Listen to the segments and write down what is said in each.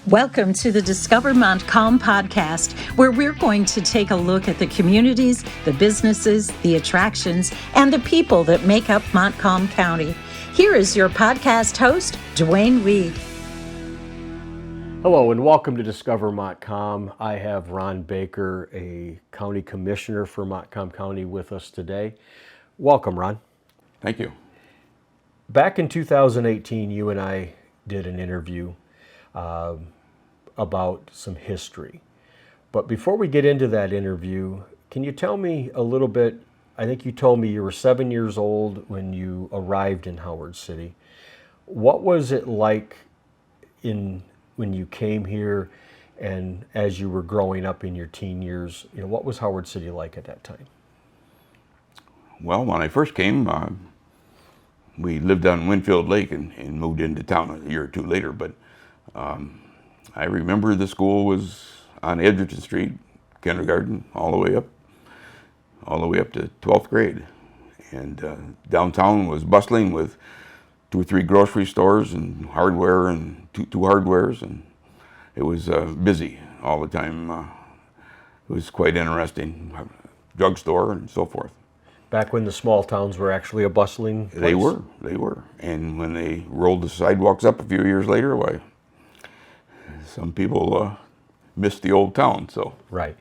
Welcome to the Discover Montcalm podcast, where we're going to take a look at the communities, the businesses, the attractions, and the people that make up Montcalm County. Here is your podcast host, Dwayne Weed. Hello and welcome to Discover Montcalm. I have Ron Baker, a county commissioner for Montcalm County, with us today. Welcome, Ron. Thank you. Back in 2018, you and I did an interview about some history. But before we get into that interview, can you tell me a little bit? I think you told me you were 7 years old when you arrived in Howard City. What was it like when you came here and as you were growing up in your teen years? What was Howard City like at that time? Well, when I first came, we lived on Winfield Lake and moved into town a year or two later. But I remember the school was on Edgerton Street, kindergarten, all the way up to 12th grade. And downtown was bustling with 2 or 3 grocery stores and hardware and two hardwares, and it was busy all the time. It was quite interesting. Drugstore and so forth. Back when the small towns were actually a bustling place? They were. And when they rolled the sidewalks up a few years later, why, some people missed the old town. So right.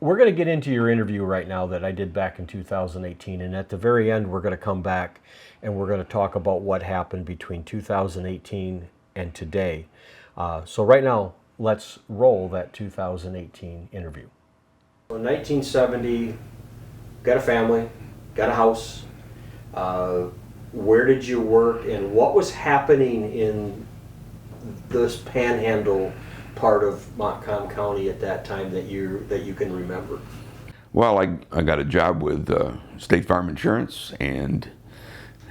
We're going to get into your interview right now that I did back in 2018, and at the very end we're going to come back and we're going to talk about what happened between 2018 and today. So right now, let's roll that 2018 interview. In 1970, got a family, got a house. Where did you work, and what was happening in this panhandle part of Montcalm County at that time that you can remember? Well, I got a job with State Farm Insurance, and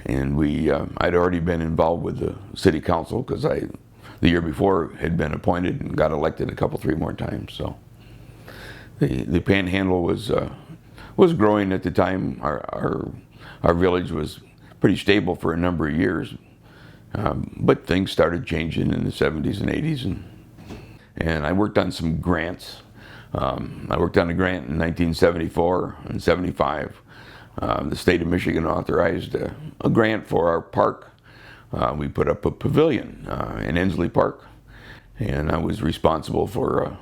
I'd already been involved with the city council because the year before had been appointed and got elected 3 more times. So the panhandle was growing at the time. Our village was pretty stable for a number of years, but things started changing in the 70s and 80s, and I worked on some grants. I worked on a grant in 1974 and 75. The state of Michigan authorized a grant for our park. We put up a pavilion in Ensley Park, and I was responsible for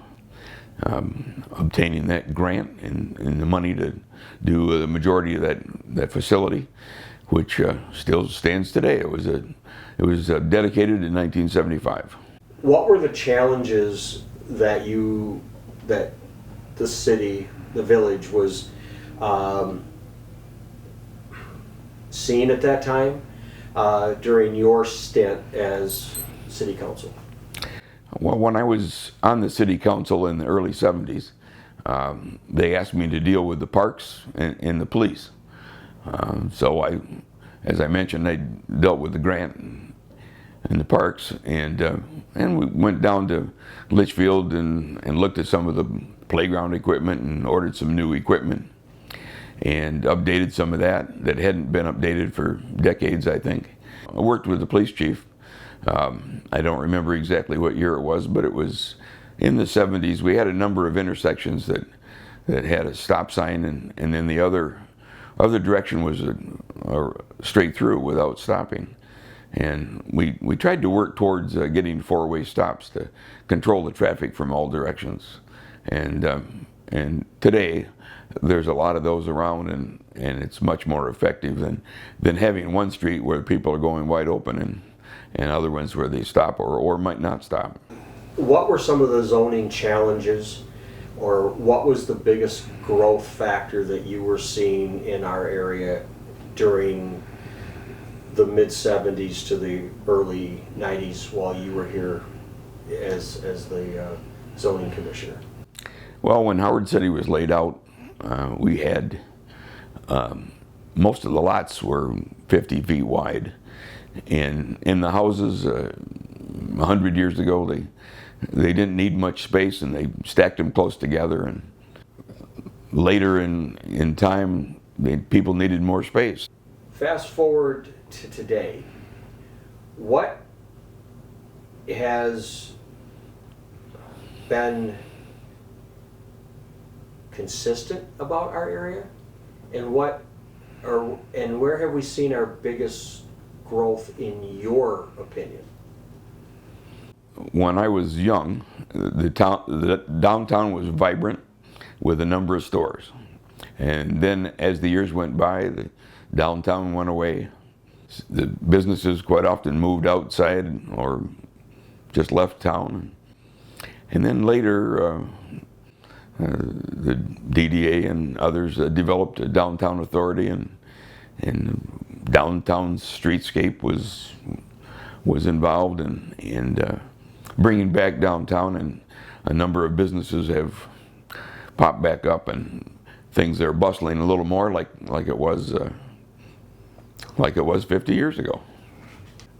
obtaining that grant and the money to do the majority of that facility, which still stands today. It was dedicated in 1975. What were the challenges that the city, the village, was seeing at that time during your stint as city council? Well, when I was on the city council in the early 70s, they asked me to deal with the parks and the police. So as I mentioned, I dealt with the grant and the parks, and we went down to Litchfield and looked at some of the playground equipment and ordered some new equipment and updated some of that hadn't been updated for decades, I think. I worked with the police chief. I don't remember exactly what year it was, but it was in the 70s. We had a number of intersections that had a stop sign, and then the other direction was a straight through without stopping. And we tried to work towards getting 4-way stops to control the traffic from all directions. And today, there's a lot of those around, and it's much more effective than having one street where people are going wide open and other ones where they stop or might not stop. What were some of the zoning challenges, or what was the biggest growth factor that you were seeing in our area during the mid-70s to the early 90s while you were here as the zoning commissioner? Well, when Howard City was laid out, we had most of the lots were 50 feet wide, and in the houses 100 years ago they didn't need much space, and they stacked them close together. And later in time, people needed more space. Fast forward to today, what has been consistent about our area, and where have we seen our biggest growth in your opinion? When I was young, the downtown was vibrant with a number of stores. And then as the years went by, the downtown went away. The businesses quite often moved outside or just left town. And then later, the DDA and others developed a downtown authority, and downtown streetscape was involved in bringing back downtown, and a number of businesses have popped back up, and things are bustling a little more like it was 50 years ago.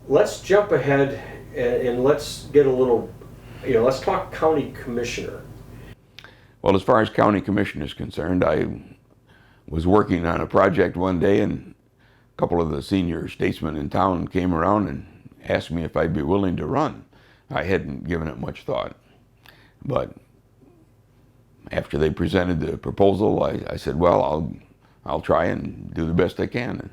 Let's jump ahead and let's get a little, let's talk county commissioner. Well, as far as county commission is concerned, I was working on a project one day, and a couple of the senior statesmen in town came around and asked me if I'd be willing to run. I hadn't given it much thought, but after they presented the proposal, I said, well, I'll try and do the best I can.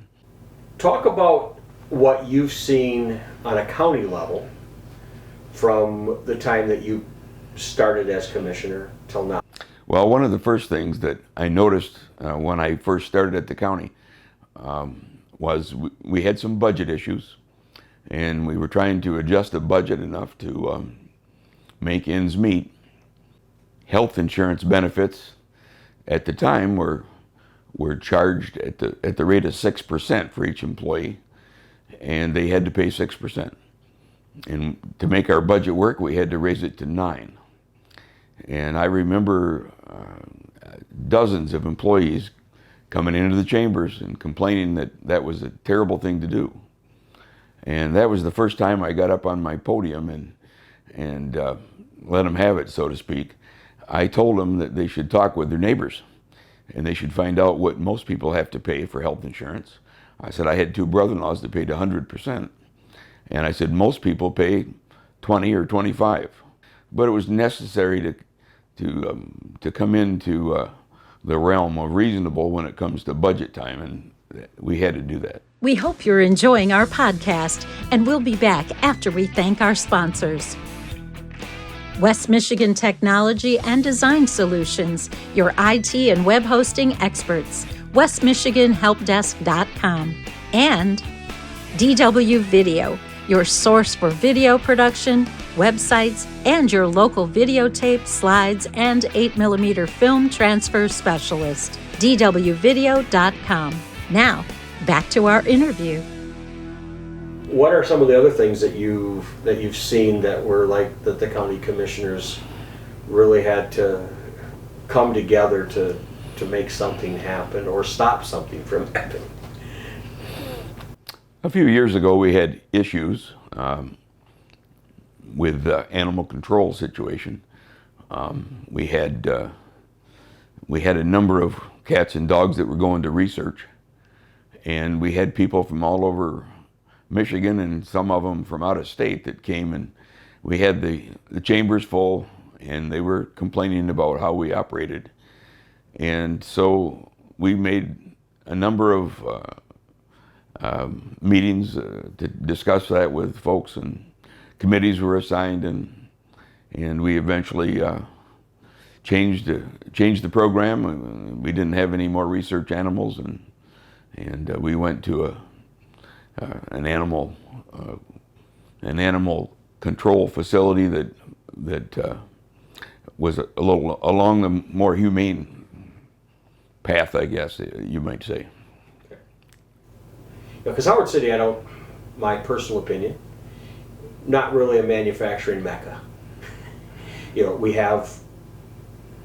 Talk about what you've seen on a county level from the time that you started as commissioner till now. Well, one of the first things that I noticed when I first started at the county was we had some budget issues, and we were trying to adjust the budget enough to make ends meet. Health insurance benefits at the time were charged at the rate of 6% for each employee, and they had to pay 6%. And to make our budget work, we had to raise it to 9%. And I remember dozens of employees coming into the chambers and complaining that that was a terrible thing to do. And that was the first time I got up on my podium and let them have it, so to speak. I told them that they should talk with their neighbors, and they should find out what most people have to pay for health insurance. I said I had 2 brother-in-laws that paid 100%, and I said most people pay 20 or 25. But it was necessary to come into the realm of reasonable when it comes to budget time, and we had to do that. We hope you're enjoying our podcast, and we'll be back after we thank our sponsors. West Michigan Technology and Design Solutions, your IT and web hosting experts, westmichiganhelpdesk.com, and DW Video, your source for video production, websites, and your local videotape, slides, and 8mm film transfer specialist, dwvideo.com. Now, back to our interview. What are some of the other things that you've seen that were like that the county commissioners really had to come together to make something happen or stop something from happening? A few years ago, we had issues with the animal control situation. We had a number of cats and dogs that were going to research, and we had people from all over Michigan and some of them from out of state that came, and we had the chambers full, and they were complaining about how we operated. And so we made a number of meetings to discuss that with folks, and committees were assigned, and we eventually changed the program. We didn't have any more research animals, and we went to an animal control facility that was a little along the more humane path, I guess you might say. Because Howard City, my personal opinion, not really a manufacturing mecca. We have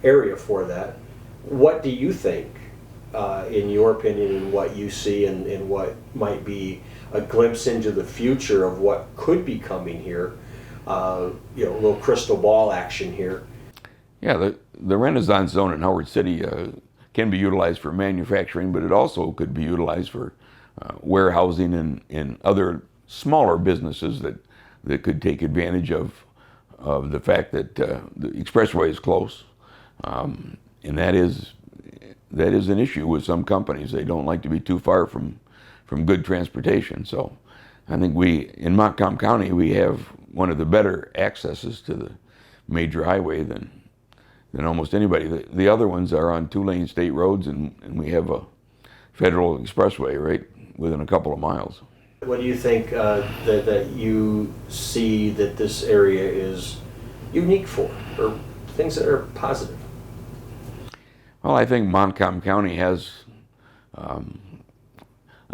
area for that. What do you think, in your opinion, and what you see, and what might be a glimpse into the future of what could be coming here? A little crystal ball action here. Yeah, the Renaissance zone in Howard City can be utilized for manufacturing, but it also could be utilized for warehousing and other smaller businesses that that could take advantage of the fact that the expressway is close, and that is an issue with some companies. They don't like to be too far from good transportation. So I think in Montcalm County, we have one of the better accesses to the major highway than almost anybody. The other ones are on 2-lane state roads, and we have a federal expressway right within a couple of miles. What do you think that you see that this area is unique for, or things that are positive? Well, I think Montcalm County has a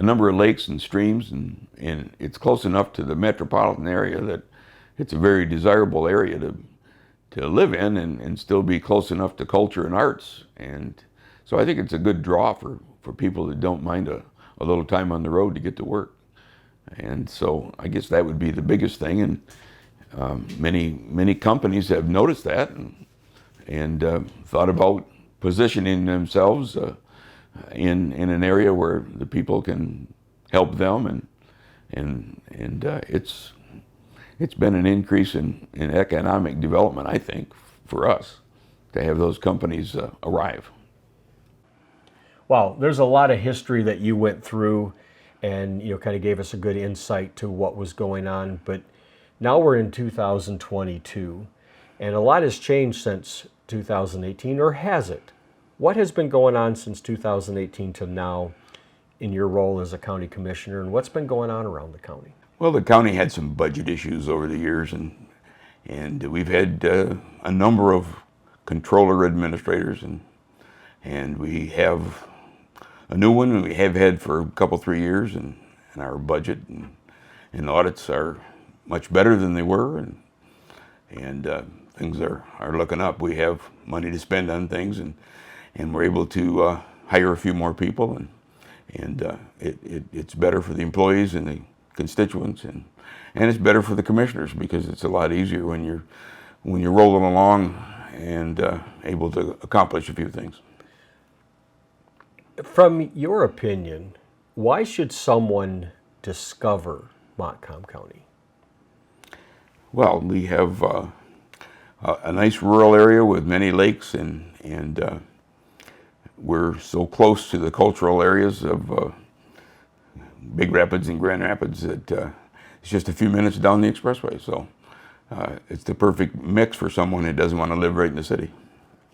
number of lakes and streams, and it's close enough to the metropolitan area that it's a very desirable area to live in and still be close enough to culture and arts. And so I think it's a good draw for people that don't mind a little time on the road to get to work. And so I guess that would be the biggest thing. And many companies have noticed that and thought about positioning themselves in an area where the people can help them, and it's been an increase in economic development, I think, for us to have those companies arrive. Wow, there's a lot of history that you went through, and kind of gave us a good insight to what was going on. But now we're in 2022, and a lot has changed since 2018, or has it? What has been going on since 2018 to now in your role as a county commissioner, and what's been going on around the county? Well, the county had some budget issues over the years, and we've had a number of controller administrators, and we have a new one we have had for a couple, 3 years, and our budget and audits are much better than they were, and things are looking up. We have money to spend on things, and we're able to hire a few more people, and it's better for the employees and the constituents, and it's better for the commissioners, because it's a lot easier when you're rolling along and able to accomplish a few things. From your opinion, why should someone discover Montcalm County? Well, we have a nice rural area with many lakes, and we're so close to the cultural areas of Big Rapids and Grand Rapids that it's just a few minutes down the expressway. So it's the perfect mix for someone who doesn't want to live right in the city.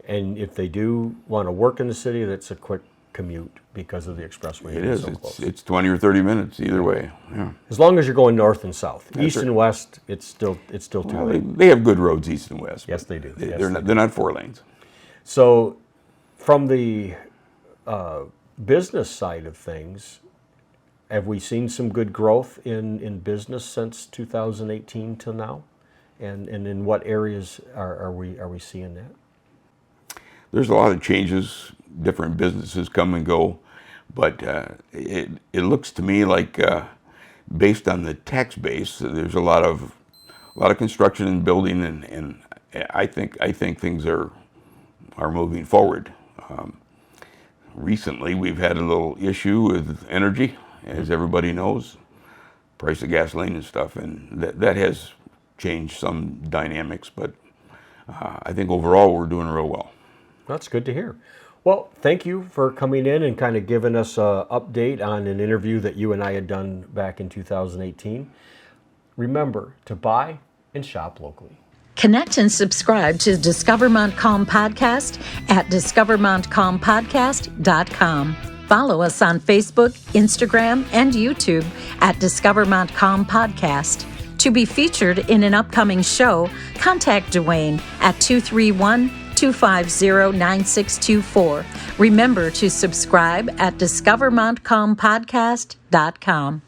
And if they do want to work in the city, that's a quick commute because of the expressway. It is. So close. It's 20 or 30 minutes either way. Yeah. As long as you're going north and south. That's East right. and west, it's still too Well, late. they have good roads east and west. Yes, they do. They're not 4 lanes. So from the business side of things, have we seen some good growth in business since 2018 till now? And in what areas are we seeing that? There's a lot of changes. Different businesses come and go, but it looks to me like based on the tax base, there's a lot of construction and building, and I think things are moving forward. Recently, we've had a little issue with energy, as everybody knows, price of gasoline and stuff, and that has changed some dynamics, but I think overall we're doing real well. That's good to hear. Well, thank you for coming in and kind of giving us an update on an interview that you and I had done back in 2018. Remember to buy and shop locally. Connect and subscribe to Discover Montcalm Podcast at discovermontcalmpodcast.com. Follow us on Facebook, Instagram, and YouTube at Discover Montcalm Podcast. To be featured in an upcoming show, contact Dwayne at 231-250-9624. Remember to subscribe at discovermontcalmpodcast.com.